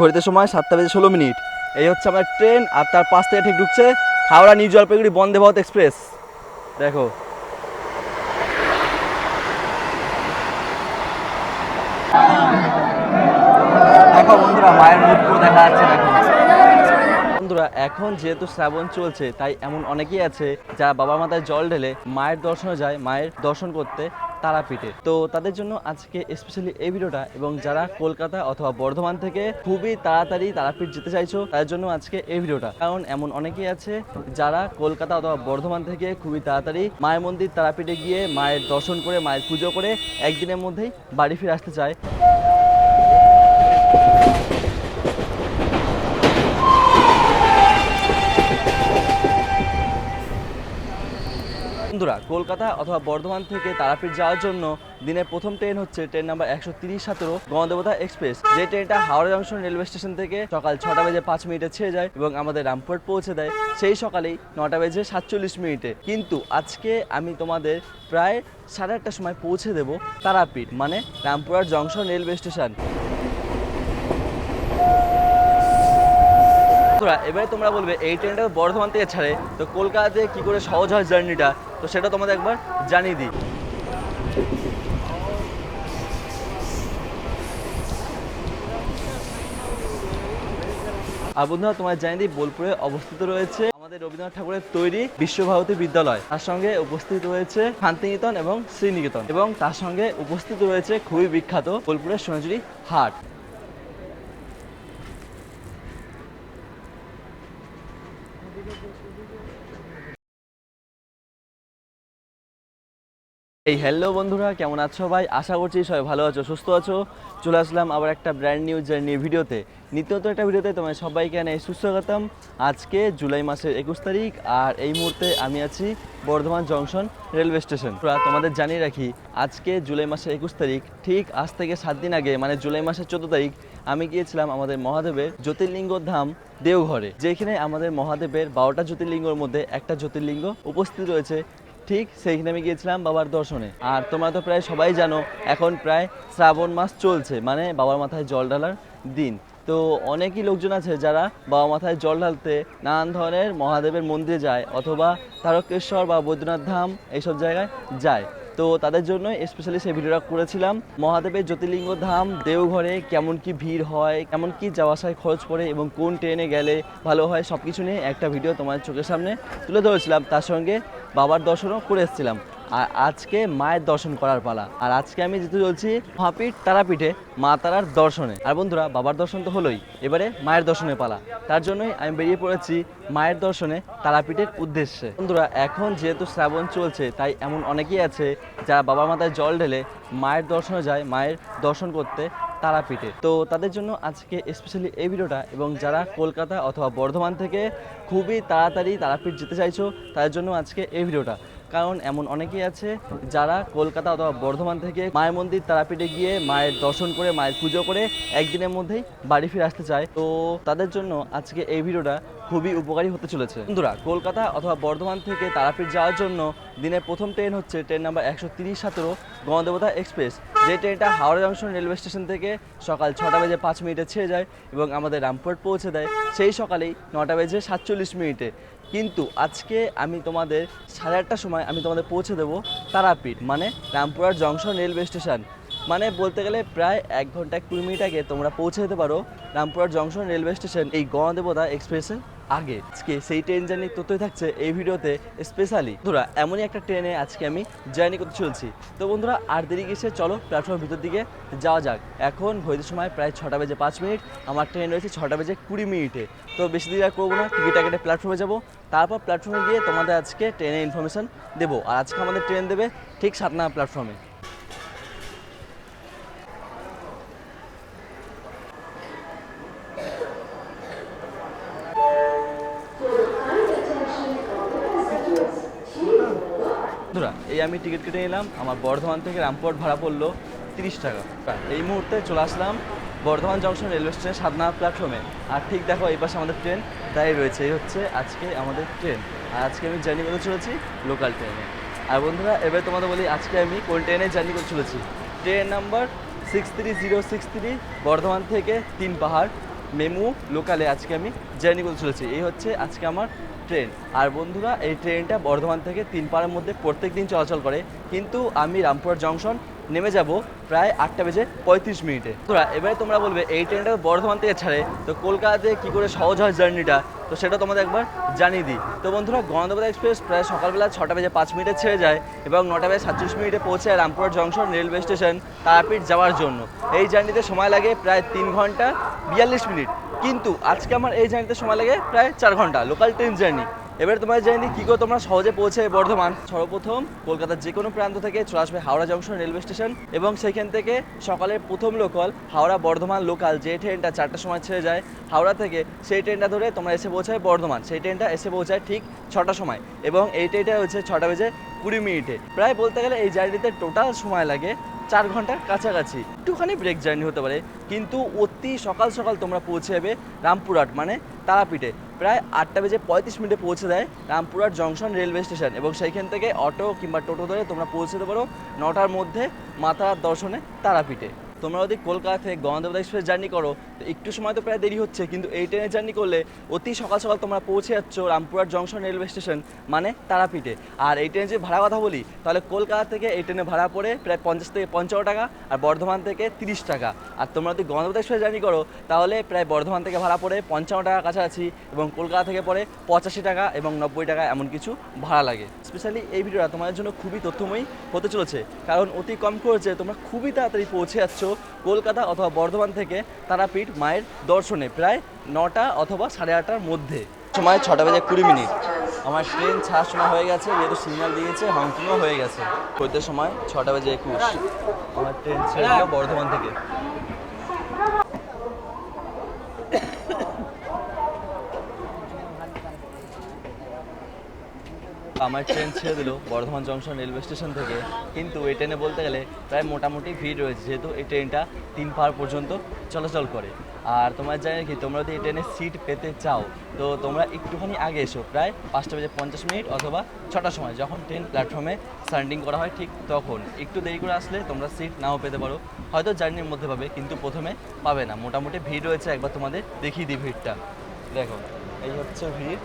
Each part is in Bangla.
ঘড়িতে সময় 7:16। এই হচ্ছে আমার ট্রেন, আর তার পাশ থেকে ঠিক ঢুকছে হাওড়া নিউ জলপাইগুড়ি বন্দে ভারত এক্সপ্রেস। দেখো দেখো বন্ধুরা, মায়ের মুখ পুরো দেখা যাচ্ছে। দেখো বন্ধুরা, এখন যেহেতু শ্রাবণ চলছে, তাই এমন অনেকেই আছে যারা বাবা মাথায় জল ঢেলে মায়ের দর্শনে যায়, মায়ের দর্শন করতে তারাপীঠে। তো তাদের জন্য আজকে স্পেশালি এই ভিডিওটা, এবং যারা কলকাতা অথবা বর্ধমান থেকে খুবই তাড়াতাড়ি তারাপীঠ যেতে চাইছো তাদের জন্য আজকে এই ভিডিওটা। কারণ এমন অনেকেই আছে যারা কলকাতা অথবা বর্ধমান থেকে খুবই তাড়াতাড়ি মায়ের মন্দির তারাপীঠে গিয়ে মায়ের দর্শন করে মায়ের পুজো করে একদিনের মধ্যেই বাড়ি ফিরে আসতে চায়। বন্ধুরা, কলকাতা অথবা বর্ধমান থেকে তারাপীঠ যাওয়ার জন্য দিনের প্রথম ট্রেন হচ্ছে ট্রেন নাম্বার 130-17 গণদেবতা এক্সপ্রেস। যে ট্রেনটা হাওড়া জংশন রেলওয়ে স্টেশন থেকে সকাল 6:05 ছেড়ে যায় এবং আমাদের রামপুরহাট পৌঁছে দেয় সেই সকালেই 9:47। কিন্তু আজকে আমি তোমাদের প্রায় 8:30 সময় পৌঁছে দেব তারাপীঠ, মানে রামপুরহাট জংশন রেলওয়ে স্টেশন। এবারে তোমরা বলবে এই ট্রেনটা বর্ধমান থেকে ছাড়ে, তো কলকাতাতে কি করে সহজ হয় জার্নিটা, তো সেটা তোমাদের একবার জানিয়ে দিই। আর বন্ধুরা, তোমার জানিয়ে দিই, বোলপুরে অবস্থিত রয়েছে আমাদের রবীন্দ্রনাথ ঠাকুরের তৈরি বিশ্বভারতী বিদ্যালয়। তার সঙ্গে উপস্থিত রয়েছে শান্তিনিকেতন এবং শ্রীনিকেতন, এবং তার সঙ্গে উপস্থিত রয়েছে খুবই বিখ্যাত বোলপুরের সোনাঝুরি হাট। এই হ্যালো বন্ধুরা, কেমন আছো ভাই? আশা করছি সবাই ভালো আছো, সুস্থ আছো। চলে আসলাম আবার একটা ব্র্যান্ড নিউ জার্নি ভিডিওতে, নিত্যত একটা ভিডিওতে তোমায় সবাইকে জানাই সুস্বাগতম। আজকে জুলাই মাসের 21 তারিখ, আর এই মুহূর্তে আমি আছি বর্ধমান জংশন রেলওয়ে স্টেশন। তোমাদের জানিয়ে রাখি, আজকে জুলাই মাসের 21 তারিখ, ঠিক আজ থেকে 7 দিন আগে মানে জুলাই মাসের 14 তারিখ আমি গিয়েছিলাম আমাদের মহাদেবের জ্যোতির্লিঙ্গ ধাম দেওঘরে, যেখানে আমাদের মহাদেবের 12টা জ্যোতির্লিঙ্গর মধ্যে একটা জ্যোতির্লিঙ্গ উপস্থিত রয়েছে। ঠিক সেইখানে আমি গিয়েছিলাম বাবার দর্শনে। আর তোমরা তো প্রায় সবাই জানো, এখন প্রায় শ্রাবণ মাস চলছে, মানে বাবার মাথায় জল ঢালার দিন। তো অনেকই লোকজন আছে যারা বাবা মাথায় জল ঢালতে নানান ধরনের মহাদেবের মন্দিরে যায়, অথবা তারকেশ্বর বা বৈদ্যনাথ ধাম এইসব জায়গায় যায়। তো তাদের জন্য স্পেশালি সেই ভিডিওটা করেছিলাম। মহাদেবের জ্যোতির্লিঙ্গ ধাম দেওঘরে কেমন কি ভিড় হয়, কেমন কি যাওয়া আসায় খরচ পড়ে, এবং কোন ট্রেনে গেলে ভালো হয়, সব কিছু নিয়ে একটা ভিডিও তোমার চোখের সামনে তুলে ধরেছিলাম। তার সঙ্গে বাবার দর্শনও করে এসেছিলাম। আর আজকে মায়ের দর্শন করার পালা। আর আজকে আমি যেতে চলছি মহাপীঠ তারাপীঠে মা তারার দর্শনে। আর বন্ধুরা, বাবার দর্শন তো হলোই, এবারে মায়ের দর্শনের পালা। তার জন্যই আমি বেরিয়ে পড়েছি মায়ের দর্শনে তারাপীঠের উদ্দেশ্যে। বন্ধুরা, এখন যেহেতু শ্রাবণ চলছে, তাই এমন অনেকেই আছে যারা বাবার মাথায় জল ঢেলে মায়ের দর্শনে যায়, মায়ের দর্শন করতে তারাপীঠে। তো তাদের জন্য আজকে স্পেশালি এই ভিডিওটা, এবং যারা কলকাতা অথবা বর্ধমান থেকে খুবই তাড়াতাড়ি তারাপীঠ যেতে চাইছো তাদের জন্য আজকে এই ভিডিওটা। কারণ এমন অনেকেই আছে যারা কলকাতা অথবা বর্ধমান থেকে মায়ের মন্দির তারাপীঠে গিয়ে মায়ের দর্শন করে মায়ের পুজো করে একদিনের মধ্যেই বাড়ি ফিরে আসতে চায়। তো তাদের জন্য আজকে এই ভিডিওটা খুবই উপকারী হতে চলেছে। বন্ধুরা, কলকাতা অথবা বর্ধমান থেকে তারাপীঠ যাওয়ার জন্য দিনের প্রথম ট্রেন হচ্ছে ট্রেন নাম্বার 130-17 গণদেবতা এক্সপ্রেস। যে ট্রেনটা হাওড়া জংশন রেলওয়ে স্টেশন থেকে সকাল 6:05 ছেড়ে যায় এবং আমাদের রামপুরহাট পৌঁছে দেয় সেই সকালেই 9:47। কিন্তু আজকে আমি তোমাদের 8:30 সময় আমি তোমাদের পৌঁছে দেবো তারাপীঠ, মানে রামপুরহাট জংশন রেলওয়ে স্টেশন। মানে বলতে গেলে প্রায় 1 ঘন্টা 20 মিনিট আগে তোমরা পৌঁছে যেতে পারো রামপুরহাট জংশন রেলওয়ে স্টেশন এই গণদেবতা এক্সপ্রেসের আগে। আজকে সেই ট্রেন জার্নি তথ্যই থাকছে এই ভিডিওতে স্পেশালি। বন্ধুরা, এমনই একটা ট্রেনে আজকে আমি জার্নি করতে চলছি। তো বন্ধুরা, আর দেরি গেছে, চলো প্ল্যাটফর্মের ভিতর দিকে যাওয়া যাক। এখন ঘড়িতে সময় প্রায় 6:05। আমার ট্রেন রয়েছে 6:20। তো বেশি দেরি আর করবো না, টিকিটটা কেটে প্ল্যাটফর্মে যাবো। তারপর প্ল্যাটফর্মে গিয়ে তোমাদের আজকে ট্রেনের ইনফরমেশান দেবো। আর আজকে আমাদের ট্রেন দেবে ঠিক 7 নম্বর প্ল্যাটফর্মে। বন্ধুরা, এই আমি টিকিট কেটে নিলাম। আমার বর্ধমান থেকে রামপুরহাট ভাড়া পড়লো 30 টাকা। এই মুহূর্তে চলে আসলাম বর্ধমান জংশন রেলওয়ে স্টেশনের 7 নম্বর প্ল্যাটফর্মে। আর ঠিক দেখো, এই পাশে আমাদের ট্রেন দাঁড়িয়ে রয়েছে। এই হচ্ছে আজকে আমাদের ট্রেন। আর আজকে আমি জার্নি করতে চলেছি লোকাল ট্রেনে। আর বন্ধুরা, এবার তোমাদের বলি আজকে আমি কোন ট্রেনে জার্নি করতে চলেছি। ট্রেন নাম্বার 63063 বর্ধমান থেকে 3 পাহাড়। মেমু লোকালে আজকে আমি জার্নি করতে চলেছি। এই হচ্ছে আজকে আমার ট্রেন। আর বন্ধুরা, এই ট্রেনটা বর্ধমান থেকে তিনপাড়ার মধ্যে প্রত্যেক দিন চলাচল করে, কিন্তু আমি রামপুরহাট জংশন নেমে যাব প্রায় 8:35 তোরা এবারে তোমরা বলবে এই ট্রেনটা বর্ধমান থেকে ছাড়ে, তো কলকাতাতে কী করে সহজ হয় জার্নিটা, তো সেটা তোমাদের একবার জানিয়ে দিই। তো বন্ধুরা, গণদেবতা এক্সপ্রেস প্রায় সকালবেলা 6:05 ছেড়ে যায় এবং 9:37 পৌঁছায় Rampurhat junction railway station Tarapith যাওয়ার জন্য। এই জার্নিতে সময় লাগে প্রায় 3 ঘন্টা 42 মিনিট, কিন্তু আজকে আমার এই জার্নিতে সময় লাগে প্রায় 4 ঘন্টা লোকাল ট্রেন জার্নি। এবার তোমরা জানি কী করে তোমরা সহজে পৌঁছে বর্ধমান। সর্বপ্রথম কলকাতার যে কোনো প্রান্ত থেকে চলে আসবে হাওড়া জংশন রেলওয়ে স্টেশন, এবং সেইখান থেকে সকালের প্রথম লোকাল হাওড়া বর্ধমান লোকাল যে ট্রেনটা 4টার সময় ছেড়ে যায় হাওড়া থেকে, সেই ট্রেনটা ধরে তোমরা এসে পৌঁছায় বর্ধমান। সেই ট্রেনটা এসে পৌঁছায় ঠিক 6টার সময়, এবং এই ট্রেনটা হচ্ছে 6:20 প্রায় বলতে গেলে এই জার্নিতে টোটাল সময় লাগে 4 ঘন্টার কাছাকাছি। একটুখানি ব্রেক জার্নি হতে পারে, কিন্তু অতি সকাল সকাল তোমরা পৌঁছে যাবে রামপুরহাট মানে তারাপীঠে। প্রায় 8:35 পৌঁছে দেয় রামপুরহাট জংশন রেলওয়ে স্টেশন, এবং সেইখান থেকে অটো কিংবা টোটো ধরে তোমরা পৌঁছতে পারো 9টার মধ্যে মাতার দর্শনে তারাপীঠে। তোমরা যদি কলকাতা থেকে গণদেবতা এক্সপ্রেস জার্নি করো তো একটু সময় তো প্রায় দেরি হচ্ছে, কিন্তু এই ট্রেনে জার্নি করলে অতি সকাল সকাল তোমরা পৌঁছে যাচ্ছ রামপুরহাট জংশন রেলওয়ে স্টেশন মানে তারাপীঠে। আর এই ট্রেনে যে ভাড়া কথা বলি, তাহলে কলকাতা থেকে এই ট্রেনে ভাড়া পড়ে প্রায় 50 থেকে 55 টাকা, আর বর্ধমান থেকে 30 টাকা। আর তোমরা যদি গণদেবতা এক্সপ্রেস জার্নি করো তাহলে প্রায় বর্ধমান থেকে ভাড়া পড়ে 55 টাকা কাছাকাছি, এবং কলকাতা থেকে পড়ে 85 টাকা এবং 90 টাকা এমন কিছু ভাড়া লাগে। স্পেশালি এই ভিডিওটা তোমাদের জন্য খুবই তথ্যময়ী হতে চলেছে, কারণ অতি কম খরচে তোমরা খুবই তাড়াতাড়ি পৌঁছে যাচ্ছ কলকাতা অথবা বর্ধমান থেকে তারাপীঠ মায়ের দর্শনে প্রায় 9টা অথবা 8:30টার মধ্যে। সময় 6:20। আমার ট্রেন ছাড়ার সময় হয়ে গেছে, যেহেতু সিগন্যাল দিয়েছে হংকিংও হয়ে গেছে। করতে সময় 6:21 আমার ট্রেন ছেড়ে দিল বর্ধমান থেকে। আমার ট্রেন ছেড়ে দিল বর্ধমান জংশন রেলওয়ে স্টেশন থেকে, কিন্তু এই ট্রেনে বলতে গেলে প্রায় মোটামুটি ভিড় রয়েছে, যেহেতু এই ট্রেনটা 3 পাড় পর্যন্ত চলাচল করে। আর তোমরা জানি কি, তোমরা যদি এই ট্রেনে সিট পেতে চাও তো তোমরা একটুখানি আগে এসো, প্রায় 5:50 অথবা 6টার সময়, যখন ট্রেন প্ল্যাটফর্মে স্ট্যান্ডিং করা হয় ঠিক তখন। একটু দেরি করে আসলে তোমরা সিট নাও পেতে পারো, হয়তো জার্নির মধ্যে পাবে কিন্তু প্রথমে পাবে না। মোটামুটি ভিড় রয়েছে, একবার তোমাদের দেখিয়ে দিই ভিড়টা। দেখো, এই হচ্ছে ভিড়।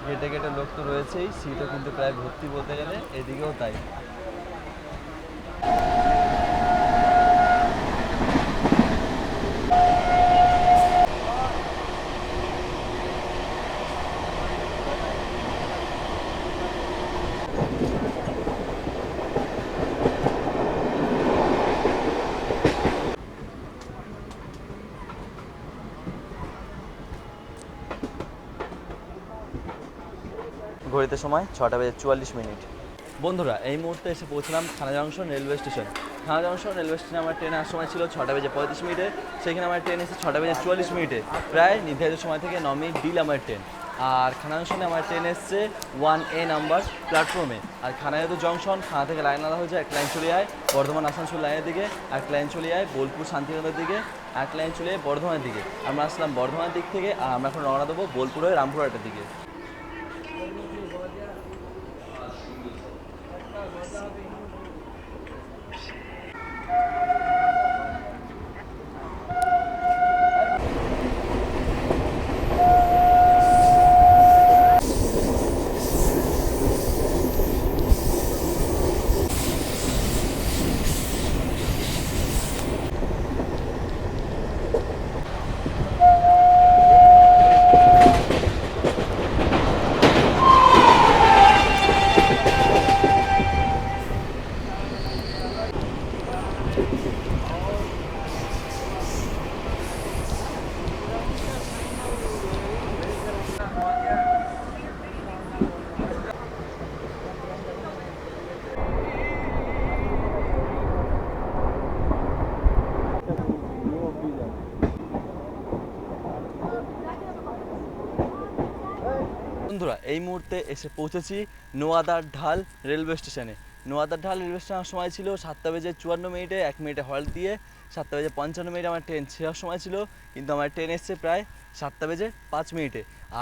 গেটে গেটে লোক তো রয়েছেই, সিটও কিন্তু প্রায় ভর্তি বলতে গেলে, এদিকেও তাই। ঘড়িতে সময় 6:44। বন্ধুরা, এই মুহূর্তে এসে পৌঁছলাম থানা জংশন রেলওয়ে স্টেশন। থানা জংশন রেলওয়ে স্টেশনে আমার ট্রেন আসার সময় ছিল 6:35, সেখানে আমার ট্রেন এসে 6:44। প্রায় নির্ধারিত সময় থেকে 9 মিনিট ডিল আমার ট্রেন। আর খানা জংশনে আমার ট্রেন এসছে 1A নাম্বার প্ল্যাটফর্মে। আর খানা যেহেতু জংশন, খানা থেকে লাইন আলাদা হয়ে যায়, এক লাইন চলে যায় বর্ধমান আসানসোল লাইনের দিকে, এক লাইন চলে যায় বোলপুর শান্তিনগরের দিকে, এক লাইন চলে যায় বর্ধমানের দিকে। আমরা আসলাম বর্ধমানের দিক থেকে, আর আমরা এখন রওনা দেবো বোলপুর হয়ে রামপুরহাটের দিকে। বন্ধুরা, এই মুহূর্তে এসে পৌঁছেছি নোয়াদার ঢাল রেলওয়ে স্টেশনে। নোয়াদার ঢাল রেলওয়ে স্টেশনের সময় ছিল 7:54, 1 মিনিটে হল্ট দিয়ে 7:55 আমার ট্রেন ছেড়ার সময় ছিল, কিন্তু আমার ট্রেন এসছে প্রায় 7:05।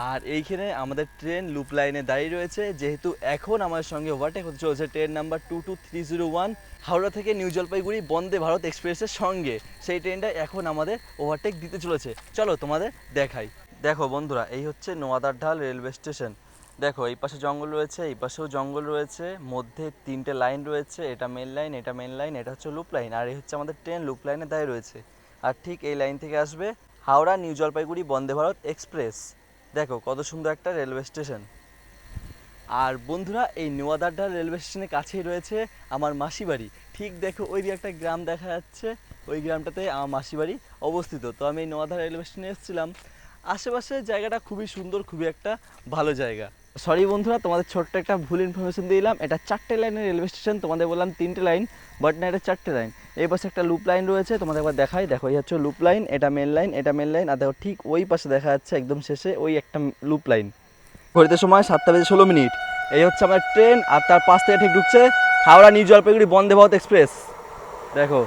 আর এইখানে আমাদের ট্রেন লুপ লাইনে দাঁড়িয়ে রয়েছে, যেহেতু এখন আমার সঙ্গে ওভারটেক হতে চলেছে ট্রেন নাম্বার 22301 হাওড়া থেকে নিউ জলপাইগুড়ি বন্দে ভারত এক্সপ্রেসের সঙ্গে। সেই ট্রেনটা এখন আমাদের ওভারটেক দিতে চলেছে, চলো তোমাদের দেখাই। দেখো বন্ধুরা, এই হচ্ছে নোয়াদারঢাল রেলওয়ে স্টেশন। দেখো এই পাশে জঙ্গল রয়েছে, এই পাশেও জঙ্গল রয়েছে, মধ্যে 3টে লাইন রয়েছে, এটা মেন লাইন, এটা মেন লাইন, এটা হচ্ছে লুপ লাইন, আর এই হচ্ছে আমাদের ট্রেন লুপ লাইনে দাঁড়িয়ে রয়েছে। আর ঠিক এই লাইন থেকে আসবে হাওড়া নিউ জলপাইগুড়ি বন্দে ভারত এক্সপ্রেস। দেখো কত সুন্দর একটা রেলওয়ে স্টেশন। আর বন্ধুরা, এই নোয়াদারঢাল রেলওয়ে স্টেশনের কাছেই রয়েছে আমার মাসি বাড়ি। ঠিক দেখো ওই দিকে একটা গ্রাম দেখা যাচ্ছে, ওই গ্রামটাতে আমার মাসি বাড়ি অবস্থিত। তো আমি এই নোয়াদার রেলওয়ে স্টেশনে এসেছিলাম। আশেপাশে জায়গাটা খুবই সুন্দর, খুবই একটা ভালো জায়গা। সরি বন্ধুরা, তোমাদের ছোট্ট একটা ভুল ইনফরমেশন দিলাম। এটা 4টে লাইনের রেলওয়ে স্টেশন, তোমাদের বললাম 3টে লাইন, বাট না, এটা 4টে লাইন। এই পাশে একটা লুপ লাইন রয়েছে, তোমাদের একবার দেখাই। দেখো এই হচ্ছে লুপ লাইন, এটা মেন লাইন, এটা মেন লাইন, আর দেখো ঠিক ওই পাশে দেখা যাচ্ছে একদম শেষে ওই একটা লুপ লাইন। ঘড়িতে সময় 7:16। এই হচ্ছে আমার ট্রেন, আর তার পাশ থেকে ঠিক ঢুকছে হাওড়া নিউ জলপাইগুড়ি বন্দে ভারত এক্সপ্রেস। দেখো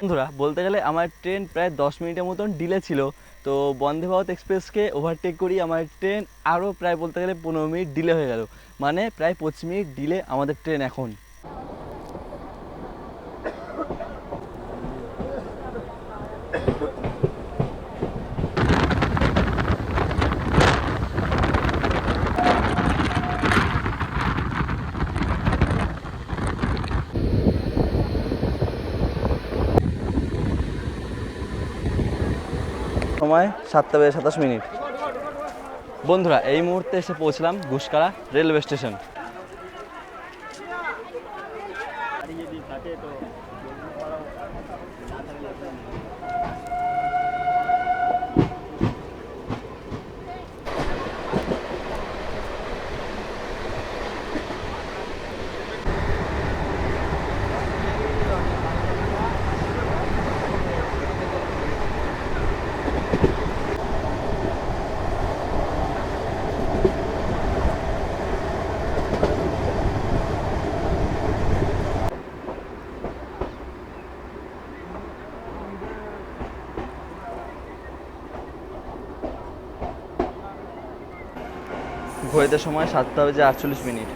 বন্ধুরা, বলতে গেলে আমার ট্রেন প্রায় 10 মিনিটের মতন ডিলে ছিল। তো বন্দে ভারত এক্সপ্রেসকে ওভারটেক করি আমার ট্রেন আরও প্রায় বলতে গেলে 15 মিনিট ডিলে হয়ে গেল, মানে প্রায় 25 মিনিট ডিলে আমাদের ট্রেন এখন। সময় 7:27। বন্ধুরা, এই মুহূর্তে এসে পৌঁছলাম গুসকারা রেলওয়ে স্টেশন। ঘড়িতে সময় 7:48।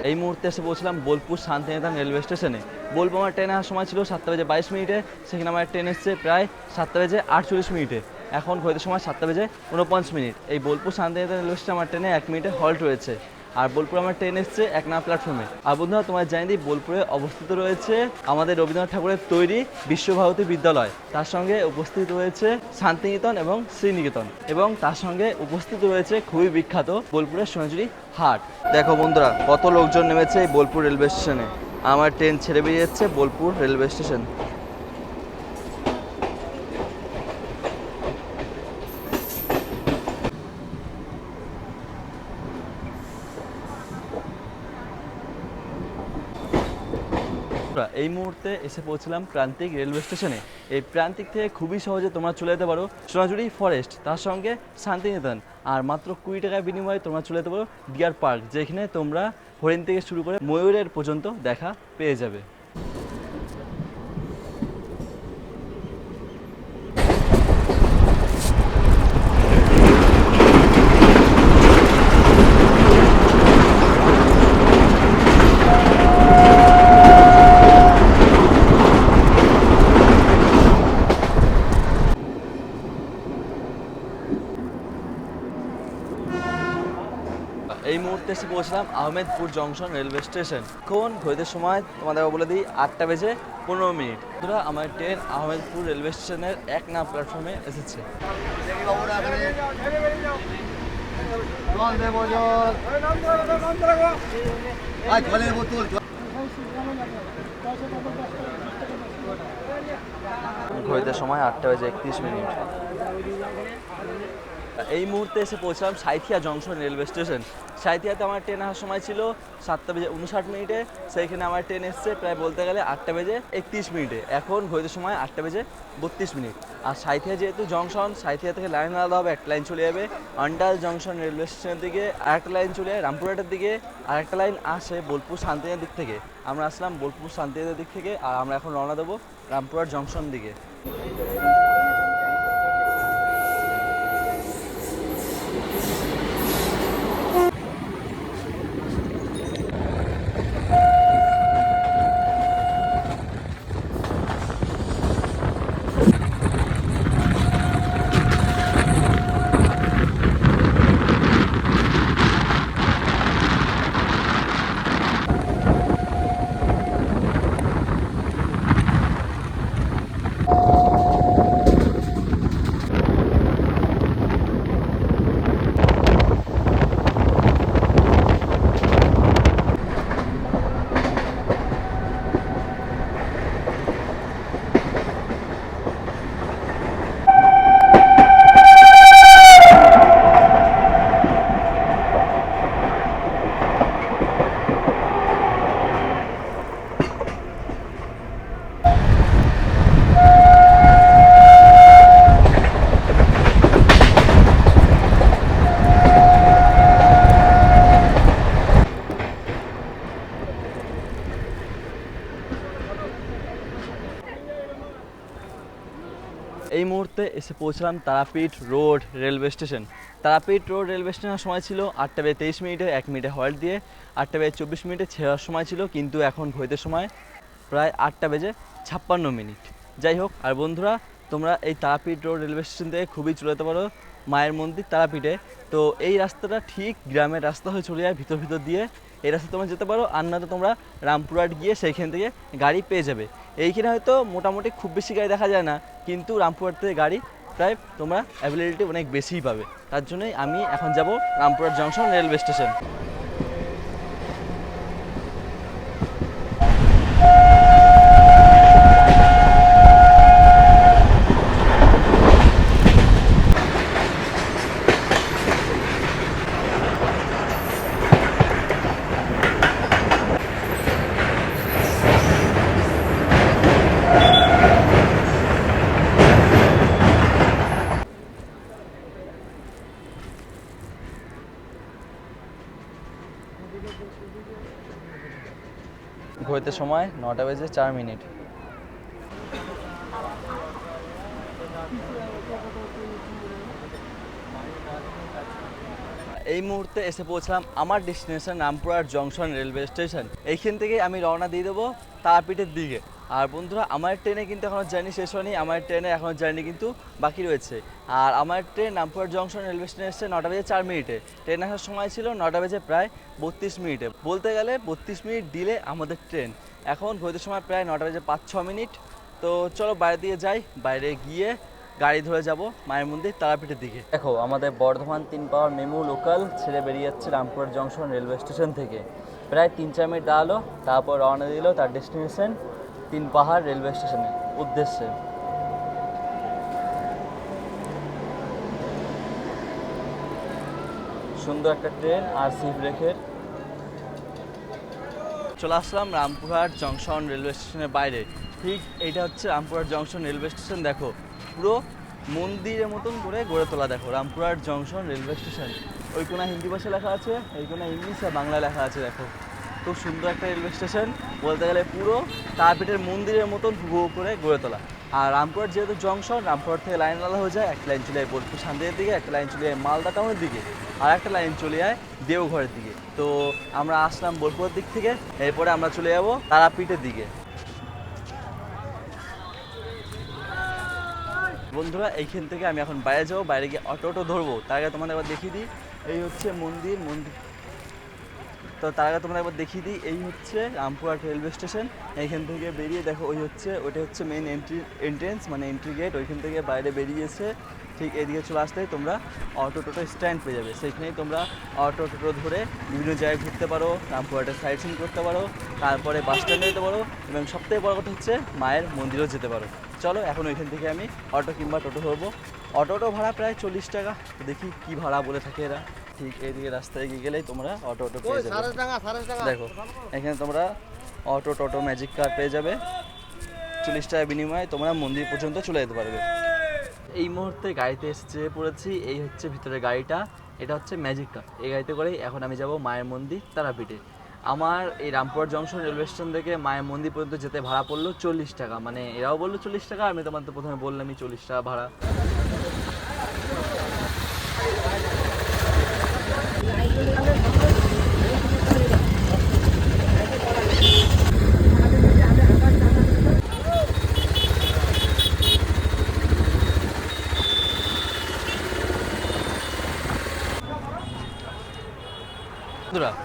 এই মুহূর্তে এসে পৌঁছলাম বোলপুর শান্তিনিকেতন রেলওয়ে স্টেশনে। বোলপুর আমার ট্রেন আসার সময় ছিল 7:22, সেখানে আমার ট্রেন এসছে প্রায় 7:48। এখন ঘড়িতে সময় 7:49। এই বোলপুর শান্তিনিকেতন রেলওয়ে স্টেশনে আমার ট্রেনে 1 মিনিটে হল্ট রয়েছে। আর বোলপুর আমার ট্রেন এসছে 1 নম্বর প্ল্যাটফর্মে। আর বন্ধুরা, তোমার জানিয়ে দিই, বোলপুরে অবস্থিত রয়েছে আমাদের রবীন্দ্রনাথ ঠাকুরের তৈরি বিশ্বভারতী বিদ্যালয়, তার সঙ্গে উপস্থিত রয়েছে শান্তিনিকেতন এবং শ্রীনিকেতন, এবং তার সঙ্গে উপস্থিত রয়েছে খুবই বিখ্যাত বোলপুরের সোনাঝুরি হাট। দেখো বন্ধুরা, কত লোকজন নেমেছে এই বোলপুর রেলওয়ে স্টেশনে। আমার ট্রেন ছেড়ে বেরিয়ে যাচ্ছে বোলপুর রেলওয়ে স্টেশন। এই মুহূর্তে এসে পৌঁছলাম প্রান্তিক রেলওয়ে স্টেশনে। এই প্রান্তিক থেকে খুবই সহজে তোমরা চলে যেতে পারো সোনাঝুরি ফরেস্ট, তার সঙ্গে শান্তিনিকেতন। আর মাত্র 20 টাকার বিনিময়ে তোমরা চলে যেতে পারো ডিয়ার পার্ক, যেখানে তোমরা হরিণ থেকে শুরু করে ময়ূরের পর্যন্ত দেখা পেয়ে যাবে। এই মুহূর্তে এসে পৌঁছলাম আহমেদপুর জংশন রেলওয়ে স্টেশন। কোন ঘড়িতে সময় তোমাদের বলে দিই 8:15। বন্ধুরা, আমার ট্রেন আহমেদপুর রেলওয়ে স্টেশনের 1 নম্বর প্ল্যাটফর্মে এসেছে। ঘড়িতে সময় 8:31। এই মুহূর্তে এসে পৌঁছলাম সাঁইথিয়া জংশন রেলওয়ে স্টেশন। সাঁইথিয়াতে আমার ট্রেন আসার সময় ছিল 7:59, সেইখানে আমার ট্রেন এসছে প্রায় বলতে গেলে 8:31। এখন ঘড়িতে সময় 8:32। আর সাঁইথিয়া যেহেতু জংশন, সাঁইথিয়া থেকে লাইন আলাদা হবে, একটা লাইন চলে যাবে অন্ডাল জংশন রেলওয়ে স্টেশনের দিকে, আরেকটা লাইন চলে যায় রামপুরহাটের দিকে, আর একটা লাইন আসে বোলপুর শান্তিনিকেতনের দিক থেকে। আমরা আসলাম বোলপুর শান্তিনিকেতনের দিক থেকে, আর আমরা এখন রওনা দেবো রামপুরহাট জংশন দিকে। এই মুহূর্তে এসে পৌঁছলাম Tarapith road railway station. Tarapith road railway স্টেশনের সময় ছিল 8:23, 1 মিনিটে হল্ট দিয়ে 8:24 ছেড়ার সময় ছিল, কিন্তু এখন ঘড়িতে সময় প্রায় 8:56। যাই হোক, আর বন্ধুরা তোমরা এই তারাপীঠ রোড রেলওয়ে স্টেশন থেকে খুবই চলে যেতে পারো মায়ের মন্দির তারাপীঠে। তো এই রাস্তাটা ঠিক গ্রামের রাস্তা হয়ে চলে যায় ভিতর ভিতর দিয়ে, এই রাস্তা তোমরা যেতে পারো। আর নয়তো তোমরা রামপুরহাট গিয়ে সেইখান থেকে গাড়ি পেয়ে যাবে। এইখানে হয়তো মোটামুটি খুব বেশি গাড়ি দেখা যায় না, কিন্তু রামপুরহাট থেকে গাড়ি প্রায় তোমরা অ্যাভেলেবিলিটি অনেক বেশিই পাবে। তার জন্যই আমি এখন যাব রামপুরহাট জংশন রেলওয়ে স্টেশন। ঘড়িতে সময় 9:04। এই মুহূর্তে এসে পৌঁছলাম আমার destination Rampurhat junction railway station. এইখান থেকে আমি রওনা দিয়ে দেবো তারাপীঠের দিকে। আর বন্ধুরা, আমার ট্রেনে কিন্তু এখনও জার্নি শেষ হয়নি, আমার ট্রেনে এখনও জার্নি কিন্তু বাকি রয়েছে। আর আমার ট্রেন রামপুরহাট জংশন রেলওয়ে স্টেশনে এসছে 9:04। ট্রেন আসার সময় ছিল 9:প্রায় 32। বলতে গেলে 32 ডিলে আমাদের ট্রেন। এখন ঘড়িতে সময় প্রায় 9:05। তো চলো বাইরে দিয়ে যাই, বাইরে গিয়ে গাড়ি ধরে যাব মায়ের মন্দির তারাপীঠের দিকে। দেখো, আমাদের বর্ধমান 3 পাওয়ার মেমু লোকাল ছেড়ে বেরিয়ে যাচ্ছে রামপুরহাট জংশন রেলওয়ে স্টেশন থেকে। প্রায় 3-4 মিনিট দাঁড়ালো, তারপর রওনা দিল তার ডেস্টিনেশন 3 পাহাড় রেলওয়ে স্টেশনের উদ্দেশ্যে। সুন্দর একটা ট্রেন আর সিট রেখে চলে আসলাম রামপুরহাট জংশন রেলওয়ে স্টেশনের বাইরে। ঠিক এইটা হচ্ছে রামপুরহাট জংশন রেলওয়ে স্টেশন। দেখো, পুরো মন্দিরের মতন করে গড়ে তোলা। দেখো, রামপুরহাট জংশন রেলওয়ে স্টেশন। ওই কোনা হিন্দি ভাষা লেখা আছে, এই কোনা ইংলিশ আর বাংলা লেখা আছে। দেখো, খুব সুন্দর একটা রেলওয়ে স্টেশন। বলতে গেলে পুরো তারাপীঠের মন্দিরের মতন হুবহু করে গড়ে তোলা। আর রামপুরহাট যেহেতু জংশন, রামপুরহাট থেকে লাইন আলাদা হয়ে যায়। একটা লাইন চলে যায় বোলপুর শান্তির দিকে, একটা লাইন চলে যায় মালদা টাউনের দিকে, আর একটা লাইন চলে যায় দেওঘরের দিকে। তো আমরা আসলাম বোলপুরের দিক থেকে, এরপরে আমরা চলে যাব তারাপীঠের দিকে। বন্ধুরা, এইখান থেকে আমি এখন বাইরে যাবো, বাইরে গিয়ে অটো ধরবো। তার আগে তোমাদের একবার দেখিয়ে দিই, এই হচ্ছে মন্দির। তো তার আগে তোমরা একবার দেখিয়ে দিই, এই হচ্ছে রামপুরহাট রেলওয়ে স্টেশন। এইখান থেকে বেরিয়ে দেখো, ওইটা হচ্ছে মেন এন্ট্রেন্স, মানে এন্ট্রি গেট। ওইখান থেকে বাইরে বেরিয়েছে ঠিক এদিকে চলে আসলেই তোমরা টোটো স্ট্যান্ড পেয়ে যাবে। সেইখানেই তোমরা টোটো ধরে বিভিন্ন জায়গায় ঘুরতে পারো, রামপুরহাটের সাইট সিন করতে পারো, তারপরে বাস স্ট্যান্ডে যেতে পারো, এবং সবথেকে বড় কথা হচ্ছে মায়ের মন্দিরেও যেতে পারো। চলো এখন ওইখান থেকে আমি অটো কিংবা টোটো ধরবো। অটো ভাড়া প্রায় 40 টাকা। দেখি কি ভাড়া বলে থাকে এরা। ঠিক এইদিকে রাস্তায় এগিয়ে গেলেই তোমরা অটো পেয়ে যাবে। দেখো এখানে তোমরা টোটো ম্যাজিক কার পেয়ে যাবে। 40 টাকা বিনিময়ে তোমরা মন্দির পর্যন্ত চলে যেতে পারবে। এই মুহূর্তে গাড়িতে এসে পড়েছি। এই হচ্ছে ভিতরের গাড়িটা, এটা হচ্ছে ম্যাজিক কার। এই গাড়িতে করেই এখন আমি যাব মায়ের মন্দির তারাপীঠে। আমার এই রামপুর জংশন রেলওয়ে স্টেশন থেকে মায়ের মন্দির পর্যন্ত যেতে ভাড়া পড়লো 40 টাকা। মানে এরাও বললো 40 টাকা, আমি তোমার তো প্রথমে বললামই 40 টাকা ভাড়া।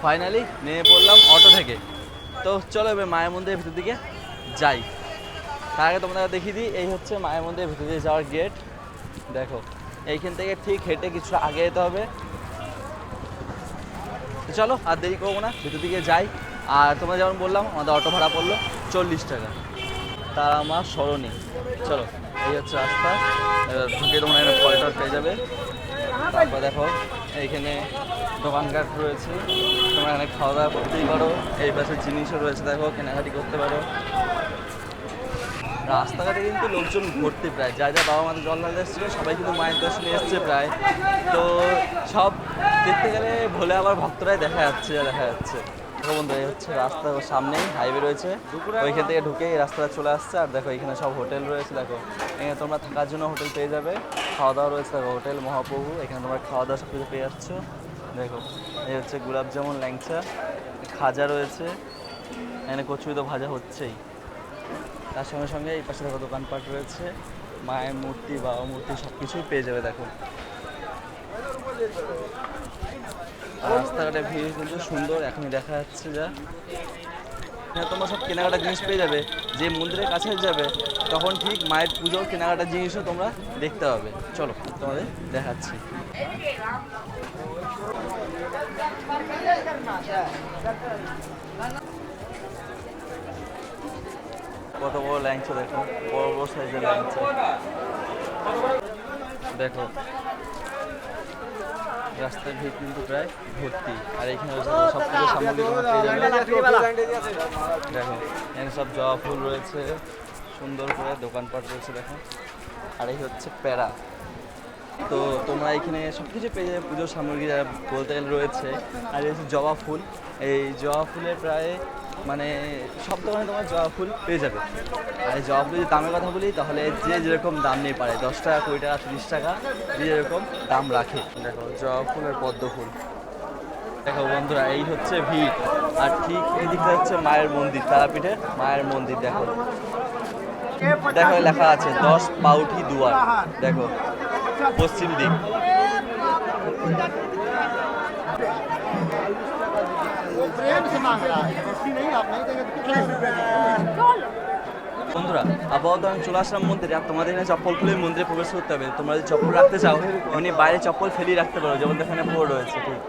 ফাইনালি নেমে পড়লাম অটো থেকে। তো চলো এবার মায়ের মন্দিরের ভিতর দিকে যাই। তার আগে তোমাদের দেখিয়ে দিই, এই হচ্ছে মায়ের মন্দিরের ভিতর দিয়ে যাওয়ার গেট। দেখো এইখান থেকে ঠিক হেঁটে কিছু আগে যেতে হবে। তো চলো আর দেরি করবো না, ভিতর দিকে যাই। আর তোমরা যেমন বললাম আমাদের অটো ভাড়া পড়লো 40 টাকা, তার আমার স্মরণে। চলো এই হচ্ছে রাস্তা, ঢুকে তোমরা এখানে ফলটা পেয়ে যাবে। তারপর দেখো এইখানে দোকানঘাট রয়েছে, তোমরা এখানে খাওয়া দাওয়া করতেই পারো। এই পাশে জিনিসও রয়েছে, দেখো কেনাকাটি করতে পারো। রাস্তাঘাটে কিন্তু লোকজন ভর্তি, প্রায় যা যা বাবা মাদের জল ঢালতে এসেছিলো সবাই কিন্তু মায়ের দর্শনে এসছে প্রায়। তো সব দেখতে গেলে ভোলে আবার ভক্তরাই দেখা যাচ্ছে। দেখো বন্ধু এই হচ্ছে রাস্তা, সামনেই হাইওয়ে রয়েছে, ওইখান থেকে ঢুকে এই রাস্তাটা চলে আসছে। আর দেখো এখানে সব হোটেল রয়েছে, দেখো এখানে তোমরা থাকার জন্য হোটেল পেয়ে যাবে, খাওয়া দাওয়া রয়েছে। দেখো হোটেল মহাপ্রভু, এখানে তোমরা খাওয়া দাওয়া সব কিছু পেয়ে যাচ্ছ। দেখো এই হচ্ছে গোলাপ জামুন, ল্যাংচা, খাজা রয়েছে, এখানে কচুরি তো ভাজা হচ্ছেই। তার সঙ্গে সঙ্গে এই পাশে দেখো দোকানপাট রয়েছে, মায়ের মূর্তি বাবা মূর্তি সব কিছুই পেয়ে যাবে। দেখো রাস্তাঘাটে ভিড় কিন্তু সুন্দর, এখনই দেখা যাচ্ছে যা। হ্যাঁ তোমরা সব কেনাকাটা জিনিস পেয়ে যাবে। যে মন্দিরের কাছে যাবে তখন ঠিক মায়ের পুজোর কেনাকাটা জিনিসও তোমরা দেখতে পাবে। চলো তোমাদের দেখাচ্ছি। কত বড় ল্যাংচা, দেখো বড় বড় সাইজের ল্যাংচা। দেখো রাস্তায় ভিড় কিন্তু প্রায় ভর্তি। আর এখানে সব কিছু সামগ্রী পেয়ে যাবে। দেখো এখানে সব জবা ফুল রয়েছে, সুন্দর করে দোকানপাট রয়েছে দেখো। আর এই হচ্ছে প্যারা। তো তোমরা এখানে সব কিছু পেয়ে যাবে, পুজোর সামগ্রী যা বলতে গেলে রয়েছে। আর এই হচ্ছে জবা ফুল, এই জবা ফুলের প্রায় মানে সব দোকানে তোমার জবা ফুল পেয়ে যাবে। আর এই জবা ফুলের যদি দামের কথা বলি তাহলে যে যেরকম দাম নিয়ে পারে, 10 টাকা 20 টাকা 30 টাকা যে যেরকম দাম রাখে। দেখো জবা ফুল আর পদ্ম ফুল। দেখো বন্ধুরা এই হচ্ছে ভিড়। আর ঠিক এই দিকটা হচ্ছে মায়ের মন্দির, তারাপীঠের মায়ের মন্দির। দেখো দেখো লেখা আছে 10 পাউঠি দুয়ার। দেখো পশ্চিম দিক। বন্ধুরা আপাতত আমি চলে আসলাম মন্দিরে। আর তোমাদের এখানে চপ্পল খুলে মন্দিরে প্রবেশ করতে হবে। তোমরা যদি চপ্পল রাখতে চাও এমনি বাইরে চপ্পল ফেলেই রাখতে পারো, যেমন এখানে পড়ে রয়েছে। ঠিক